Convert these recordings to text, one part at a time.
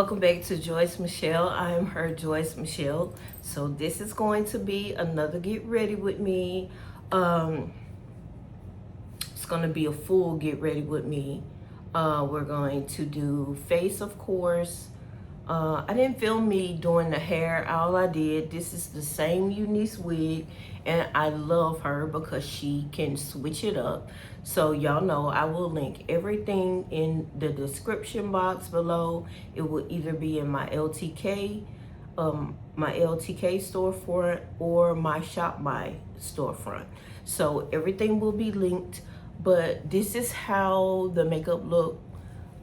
Welcome back to Joyce Michelle. I am her Joyce Michelle. So this is going to be another get ready with me. It's going to be a full get ready with me. We're going to do face, of course. I didn't film me doing the hair. All I did, this is the same UNice wig, and I love her because she can switch it up. So y'all know I will link everything in the description box below. It will either be in my LTK storefront or my ShopMy storefront. So everything will be linked, but this is how the makeup look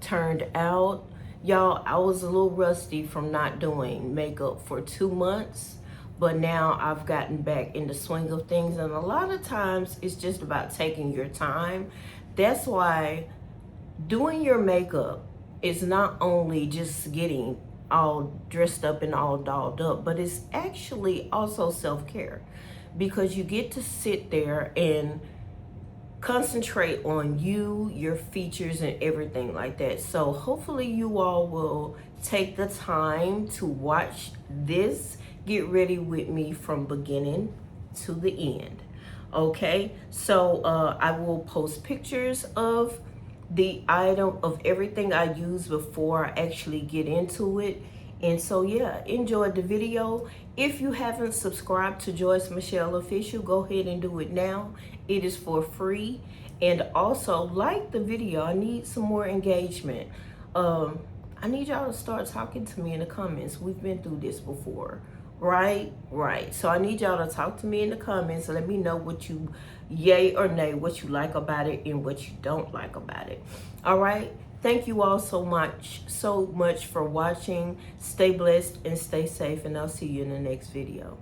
turned out. Y'all, I was a little rusty from not doing makeup for 2 months, but now I've gotten back in the swing of things, and a lot of times it's just about taking your time. That's why doing your makeup is not only just getting all dressed up and all dolled up, but it's actually also self-care, because you get to sit there and concentrate on you, your features, and everything like that. So hopefully you all will take the time to watch this get ready with me from beginning to the end. Okay, so I will post pictures of the item, of everything I use before I actually get into it. And so yeah, enjoy the video. If you haven't subscribed to Joyce Michelle Official, go ahead and do it now. It is for free. And also like the video. I need some more engagement. I need y'all to start talking to me in the comments. We've been through this before, right? So I need y'all to talk to me in the comments. Let me know what you, yay or nay, what you like about it and what you don't like about it. All right. Thank you all so much for watching. Stay blessed and stay safe, and I'll see you in the next video.